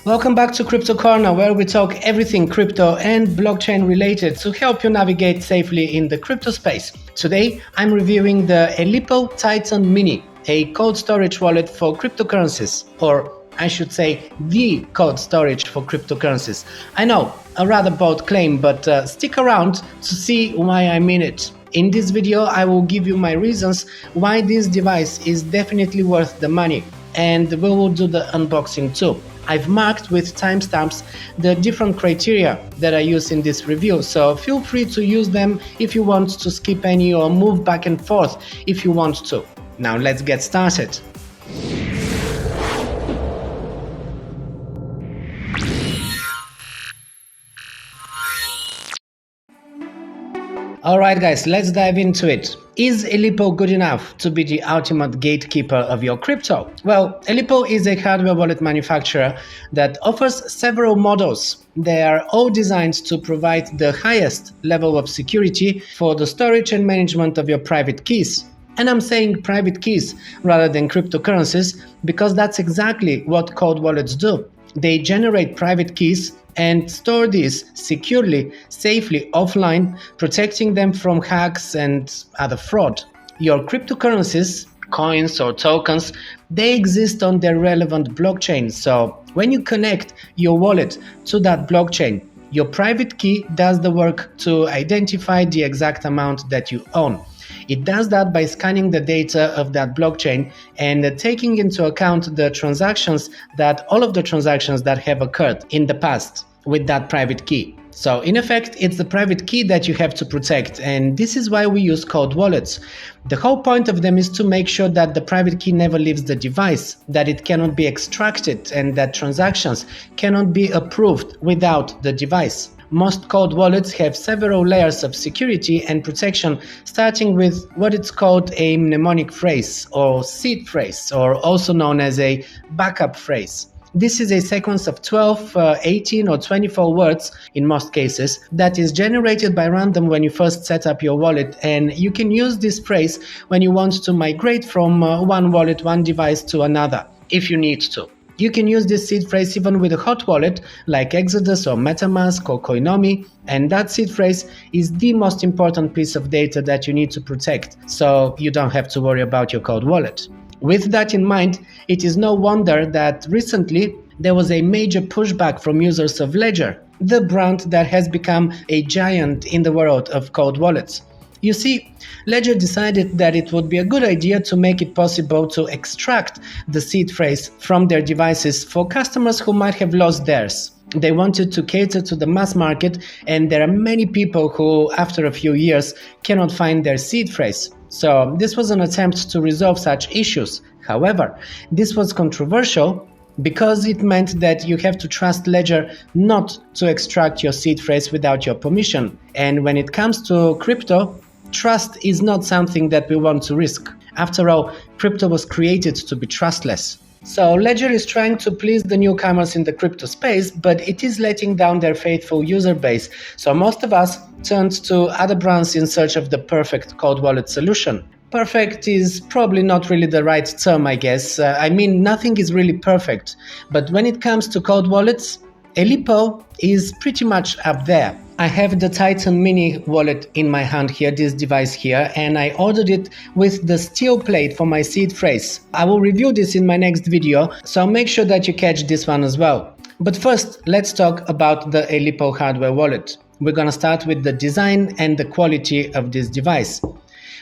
Welcome back to Crypto Corner, where we talk everything crypto and blockchain related to help you navigate safely in the crypto space. Today, I'm reviewing the Ellipal Titan Mini, a cold storage wallet for cryptocurrencies, or I should say the cold storage for cryptocurrencies. I know, a rather bold claim, but stick around to see why I mean it. In this video, I will give you my reasons why this device is definitely worth the money, and we will do the unboxing too. I've marked with timestamps the different criteria that I use in this review, so feel free to use them if you want to skip any or move back and forth if you want to. Now let's get started. Alright guys, let's dive into it. Is Ellipal good enough to be the ultimate gatekeeper of your crypto? Well, Ellipal is a hardware wallet manufacturer that offers several models. They are all designed to provide the highest level of security for the storage and management of your private keys. And I'm saying private keys rather than cryptocurrencies because that's exactly what cold wallets do. They generate private keys and store these securely, safely offline, protecting them from hacks and other fraud. Your cryptocurrencies, coins or tokens, they exist on their relevant blockchain. So when you connect your wallet to that blockchain, your private key does the work to identify the exact amount that you own. It does that by scanning the data of that blockchain and taking into account all of the transactions that have occurred in the past with that private key. So in effect, it's the private key that you have to protect, and this is why we use cold wallets. The whole point of them is to make sure that the private key never leaves the device, that it cannot be extracted, and that transactions cannot be approved without the device. Most cold wallets have several layers of security and protection, starting with what it's called a mnemonic phrase or seed phrase, or also known as a backup phrase. This is a sequence of 12, 18 or 24 words in most cases that is generated by random when you first set up your wallet, and you can use this phrase when you want to migrate from one wallet, one device to another, if you need to. You can use this seed phrase even with a hot wallet like Exodus or MetaMask or Coinomi, and that seed phrase is the most important piece of data that you need to protect, so you don't have to worry about your cold wallet. With that in mind, it is no wonder that recently there was a major pushback from users of Ledger, the brand that has become a giant in the world of cold wallets. You see, Ledger decided that it would be a good idea to make it possible to extract the seed phrase from their devices for customers who might have lost theirs. They wanted to cater to the mass market, and there are many people who, after a few years, cannot find their seed phrase. So this was an attempt to resolve such issues. However, this was controversial because it meant that you have to trust Ledger not to extract your seed phrase without your permission. And when it comes to crypto, trust is not something that we want to risk. After all, crypto was created to be trustless. So Ledger is trying to please the newcomers in the crypto space, but it is letting down their faithful user base. So most of us turned to other brands in search of the perfect cold wallet solution. Perfect is probably not really the right term, I guess. I mean, nothing is really perfect. But when it comes to cold wallets, Ellipal is pretty much up there. I have the Titan Mini wallet in my hand here, this device here, and I ordered it with the steel plate for my seed phrase. I will review this in my next video, so make sure that you catch this one as well. But first, let's talk about the Ellipal hardware wallet. We're gonna start with the design and the quality of this device.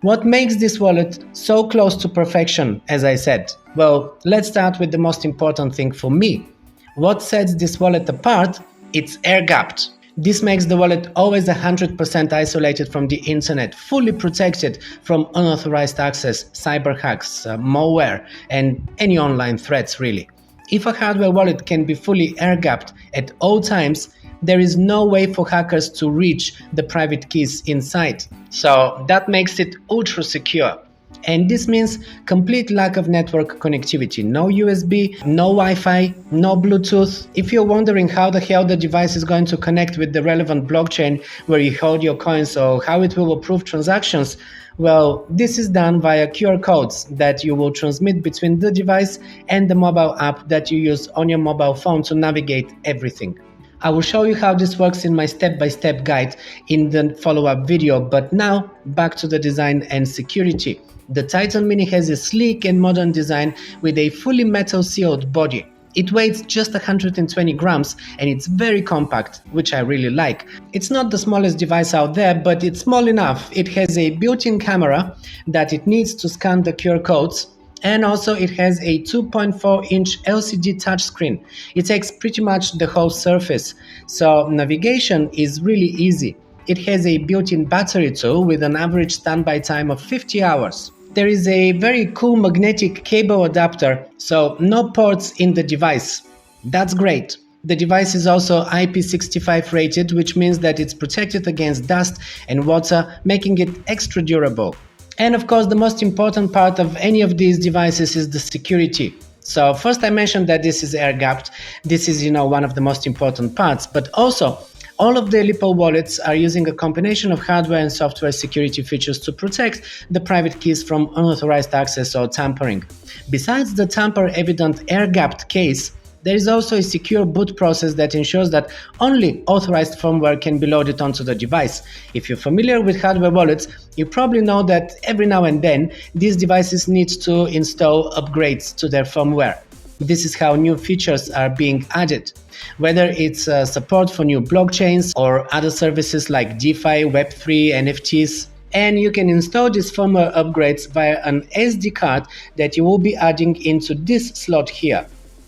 What makes this wallet so close to perfection, as I said? Well, let's start with the most important thing for me. What sets this wallet apart? It's airgapped. This makes the wallet always 100% isolated from the internet, fully protected from unauthorized access, cyber hacks, malware, and any online threats really. If a hardware wallet can be fully air-gapped at all times, there is no way for hackers to reach the private keys inside. So that makes it ultra secure. And this means complete lack of network connectivity. No USB, no Wi-Fi, no Bluetooth. If you're wondering how the hell the device is going to connect with the relevant blockchain where you hold your coins or how it will approve transactions, well, this is done via QR codes that you will transmit between the device and the mobile app that you use on your mobile phone to navigate everything. I will show you how this works in my step-by-step guide in the follow-up video, but now back to the design and security. The Titan Mini has a sleek and modern design with a fully metal-sealed body. It weighs just 120 grams and it's very compact, which I really like. It's not the smallest device out there, but it's small enough. It has a built-in camera that it needs to scan the QR codes, and also it has a 2.4-inch LCD touchscreen. It takes pretty much the whole surface, so navigation is really easy. It has a built-in battery too, with an average standby time of 50 hours. There is a very cool magnetic cable adapter, so no ports in the device. That's great. The device is also IP65 rated, which means that it's protected against dust and water, making it extra durable. And of course, the most important part of any of these devices is the security. So first I mentioned that this is air-gapped. This is, one of the most important parts, but also all of the Ellipal wallets are using a combination of hardware and software security features to protect the private keys from unauthorized access or tampering. Besides the tamper-evident air-gapped case, there is also a secure boot process that ensures that only authorized firmware can be loaded onto the device. If you're familiar with hardware wallets, you probably know that every now and then these devices need to install upgrades to their firmware. This is how new features are being added, whether it's support for new blockchains or other services like DeFi, Web3, NFTs. And you can install these firmware upgrades via an SD card that you will be adding into this slot here.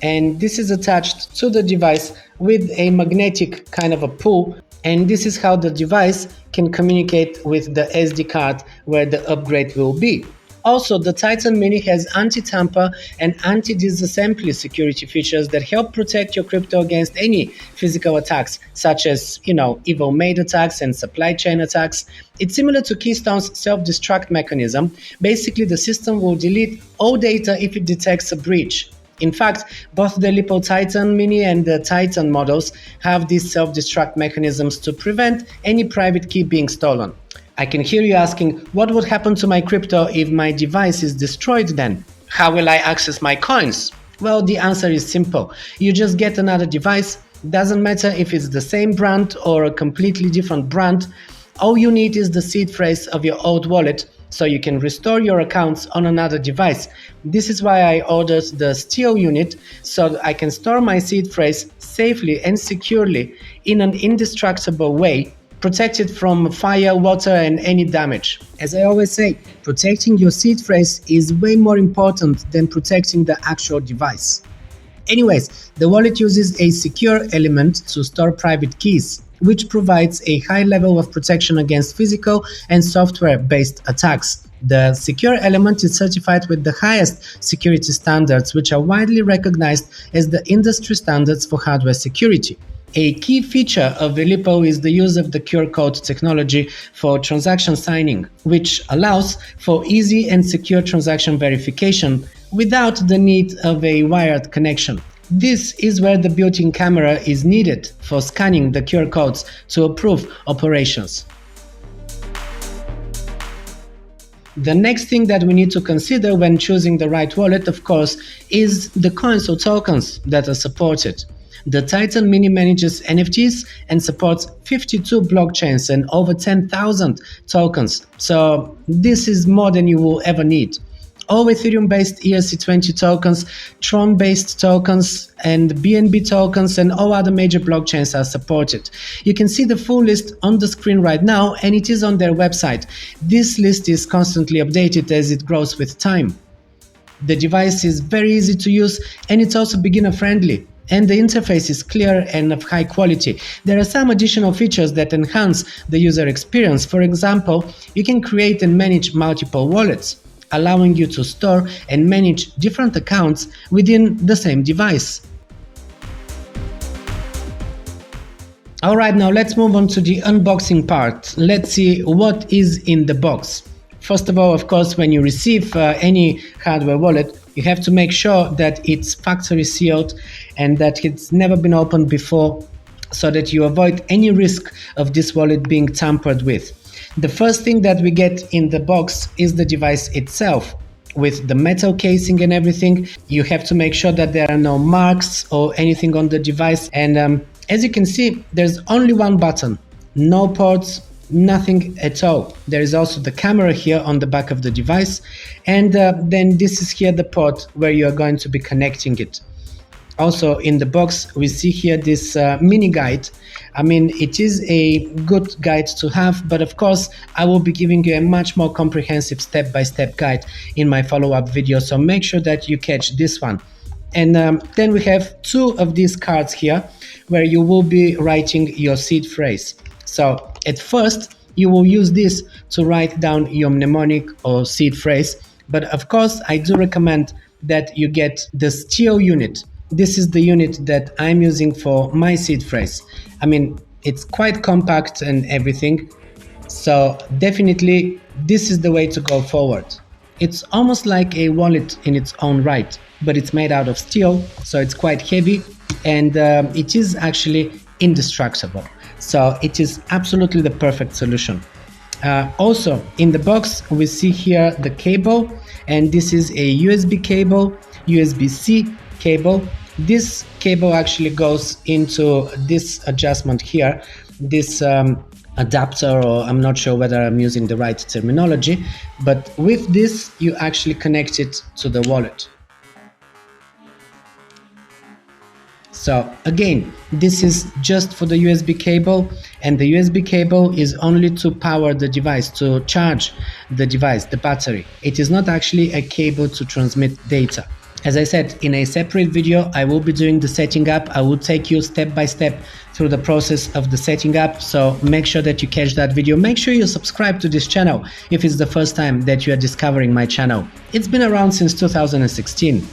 And this is attached to the device with a magnetic kind of a pull, and this is how the device can communicate with the SD card where the upgrade will be. Also, the Titan Mini has anti-tamper and anti-disassembly security features that help protect your crypto against any physical attacks, such as, evil maid attacks and supply chain attacks. It's similar to Keystone's self-destruct mechanism. Basically, the system will delete all data if it detects a breach. In fact, both the Ellipal Titan Mini and the Titan models have these self-destruct mechanisms to prevent any private key being stolen. I can hear you asking, what would happen to my crypto if my device is destroyed then? How will I access my coins? Well, the answer is simple. You just get another device. Doesn't matter if it's the same brand or a completely different brand. All you need is the seed phrase of your old wallet, so you can restore your accounts on another device. This is why I ordered the Steel unit, so I can store my seed phrase safely and securely in an indestructible way, protected from fire, water, and any damage. As I always say, protecting your seed phrase is way more important than protecting the actual device. Anyways, the wallet uses a secure element to store private keys, which provides a high level of protection against physical and software-based attacks. The secure element is certified with the highest security standards, which are widely recognized as the industry standards for hardware security. A key feature of Ellipal is the use of the QR code technology for transaction signing, which allows for easy and secure transaction verification without the need of a wired connection. This is where the built-in camera is needed for scanning the QR codes to approve operations. The next thing that we need to consider when choosing the right wallet, of course, is the coins or tokens that are supported. The Titan Mini manages NFTs and supports 52 blockchains and over 10,000 tokens. So this is more than you will ever need. All Ethereum-based ERC20 tokens, Tron-based tokens, and BNB tokens, and all other major blockchains are supported. You can see the full list on the screen right now, and it is on their website. This list is constantly updated as it grows with time. The device is very easy to use, and it's also beginner-friendly. And the interface is clear and of high quality. There are some additional features that enhance the user experience. For example, you can create and manage multiple wallets, allowing you to store and manage different accounts within the same device. Alright, now let's move on to the unboxing part. Let's see what is in the box. First of all, of course, when you receive any hardware wallet, you have to make sure that it's factory sealed and that it's never been opened before, so that you avoid any risk of this wallet being tampered with. The first thing that we get in the box is the device itself. With the metal casing and everything, you have to make sure that there are no marks or anything on the device. And as you can see, there's only one button, no ports, nothing at all. There is also the camera here on the back of the device, and then this is here the port where you are going to be connecting it. Also in the box, we see here this mini guide. I mean, it is a good guide to have, but of course, I will be giving you a much more comprehensive step-by-step guide in my follow-up video, so make sure that you catch this one. And then we have two of these cards here where you will be writing your seed phrase. So at first, you will use this to write down your mnemonic or seed phrase, but of course, I do recommend that you get the steel unit. This is the unit that I'm using for my seed phrase. I mean, it's quite compact and everything, so definitely this is the way to go forward. It's almost like a wallet in its own right, but it's made out of steel, so it's quite heavy, and it is actually indestructible. So it is absolutely the perfect solution. Also, in the box, we see here the cable, and this is a USB cable, USB-C cable. This cable actually goes into this adjustment here, this adapter, or I'm not sure whether I'm using the right terminology, but with this you actually connect it to the wallet. So again, this is just for the USB cable, and the USB cable is only to power the device, to charge the device, the battery. It is not actually a cable to transmit data. As I said, in a separate video, I will be doing the setting up. I will take you step by step through the process of the setting up. So make sure that you catch that video. Make sure you subscribe to this channel if it's the first time that you are discovering my channel. It's been around since 2016.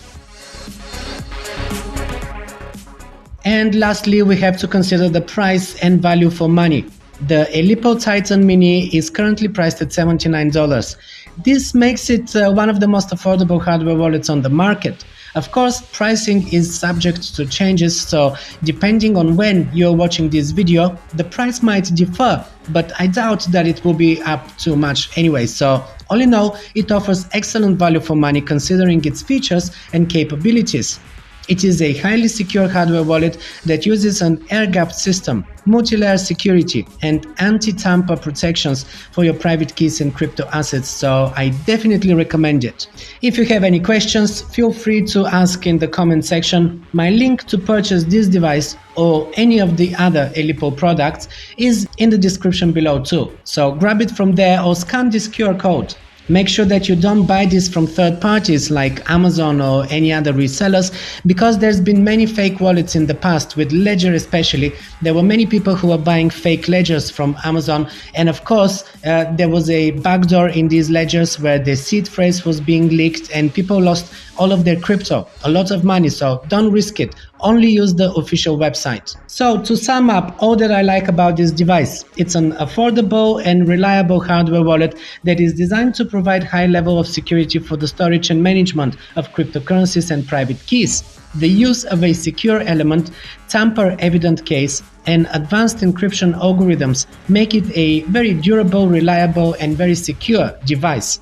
And lastly, we have to consider the price and value for money. The Ellipal Titan Mini is currently priced at $79. This makes it one of the most affordable hardware wallets on the market. Of course, pricing is subject to changes, so depending on when you're watching this video, the price might differ, but I doubt that it will be up too much anyway. So all in all, it offers excellent value for money considering its features and capabilities. It is a highly secure hardware wallet that uses an airgapped system, multi-layer security, and anti-tamper protections for your private keys and crypto assets, so I definitely recommend it. If you have any questions, feel free to ask in the comment section. My link to purchase this device or any of the other Ellipal products is in the description below too, so grab it from there or scan this QR code. Make sure that you don't buy this from third parties like Amazon or any other resellers, because there's been many fake wallets in the past, with Ledger especially. There were many people who were buying fake ledgers from Amazon, and of course there was a backdoor in these ledgers where the seed phrase was being leaked and people lost all of their crypto, a lot of money, so don't risk it. Only use the official website. So to sum up all that I like about this device, it's an affordable and reliable hardware wallet that is designed to provide high level of security for the storage and management of cryptocurrencies and private keys. The use of a secure element, tamper-evident case, and advanced encryption algorithms make it a very durable, reliable, and very secure device.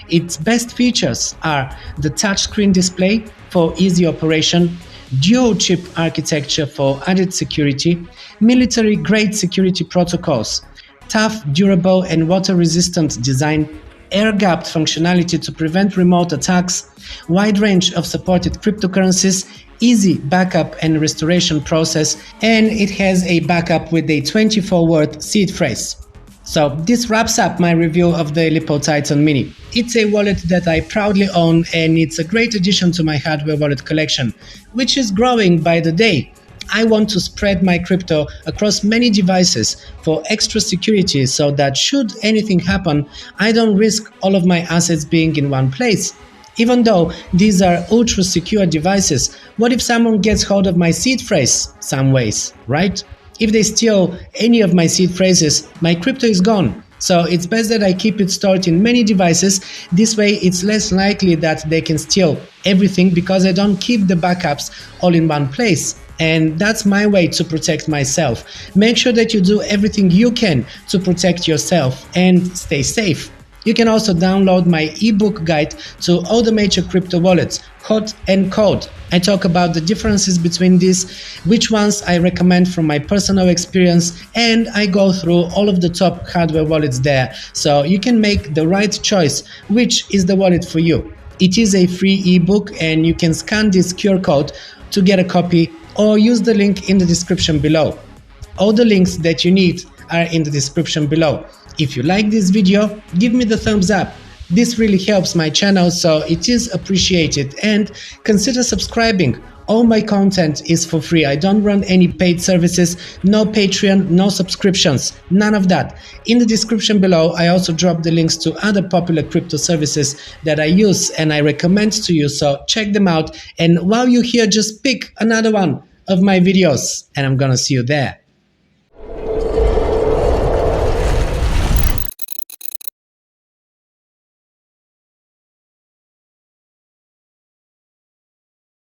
Its best features are the touchscreen display for easy operation, dual-chip architecture for added security, military-grade security protocols, tough, durable, and water-resistant design, air-gapped functionality to prevent remote attacks, wide range of supported cryptocurrencies, easy backup and restoration process, and it has a backup with a 24-word seed phrase. So this wraps up my review of the Ellipal Titan Mini. It's a wallet that I proudly own, and it's a great addition to my hardware wallet collection, which is growing by the day. I want to spread my crypto across many devices for extra security, so that should anything happen, I don't risk all of my assets being in one place. Even though these are ultra secure devices, what if someone gets hold of my seed phrase some ways, right? If they steal any of my seed phrases, my crypto is gone. So it's best that I keep it stored in many devices. This way it's less likely that they can steal everything because I don't keep the backups all in one place. And that's my way to protect myself. Make sure that you do everything you can to protect yourself and stay safe. You can also download my ebook guide to all the major crypto wallets, hot and cold. I talk about the differences between these, which ones I recommend from my personal experience, and I go through all of the top hardware wallets there, so you can make the right choice, which is the wallet for you. It is a free ebook and you can scan this QR code to get a copy or use the link in the description below. All the links that you need are in the description below. If you like this video, give me the thumbs up. This really helps my channel, so it is appreciated, and consider subscribing. All my content is for free. I don't run any paid services, no Patreon, no subscriptions, none of that. In the description below, I also drop the links to other popular crypto services that I use and I recommend to you, so check them out. And while you're here, just pick another one of my videos and I'm gonna see you there.